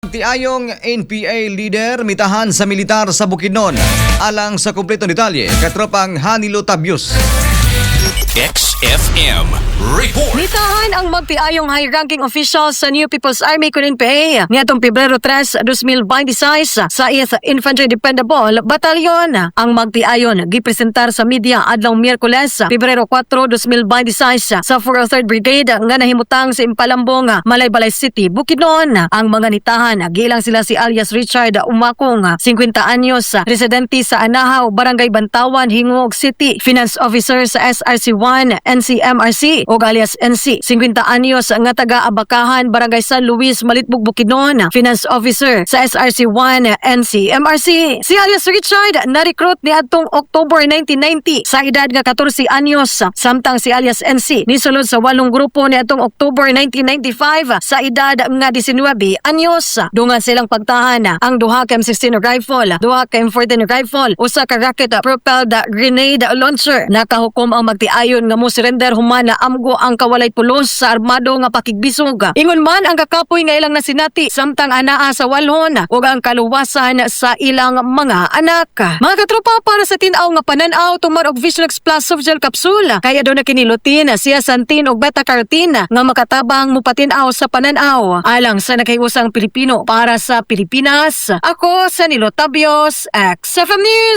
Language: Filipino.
Tiayong NPA leader mitahan sa militar sa Bukidnon. Alang sa kumpleto detalye, katropang Hanilo Tabius. XFM Report. Mitahan ang magtiayong high-ranking officials sa New People's Army NPA niadtong Pebrero 3, 2026 sa 8th Infantry Dependable Battalion. Ang magtiayon gipresentar sa media adlaw Miyerkules, Pebrero 4, 2026 sa 403rd Brigade nga nahimutang sa Impalambong, Malaybalay City, Bukidnon. Ang mga nitahan gilang sila si alias Richard Umakong, 50 anyos, residente sa Anahaw, Barangay Bantawan, Hingog City, Finance Officer sa SRC-1 NCMRC o alias NC, 50 anyos nga taga Abakahan, Barangay San Luis, Malitbog, Bukidnon, Finance Officer sa SRC-1 NCMRC. Si alias Richard na-recruit ni adtong October 1990 sa edad nga 14 anyos, samtang si alias NC nisulod sa 8 grupo ni adtong October 1995 sa edad nga 19 anyos. Dungan silang pagtahan ang duha ka M16 rifle, duha ka M14 rifle, usa ka rocket propelled grenade launcher. Nakahukom ang magtiayon nga mo surrender human na amgo ang kawalay pulos sa armado nga pakigbisog. Ingon man ang kakapoy nga ilang nasinati samtang anaa sa walhon ug ang kaluwasan sa ilang mga anak. Mga katropa, para sa tin-aw nga pananaw tumar og Visionex Plus soft gel capsule kaya do na kinilutin siya santin og beta carotene nga makatabang mupatin-aw sa pananaw. Alang sa naghiusang Pilipino para sa Pilipinas, ako sa Nilo Tabios, XFM News.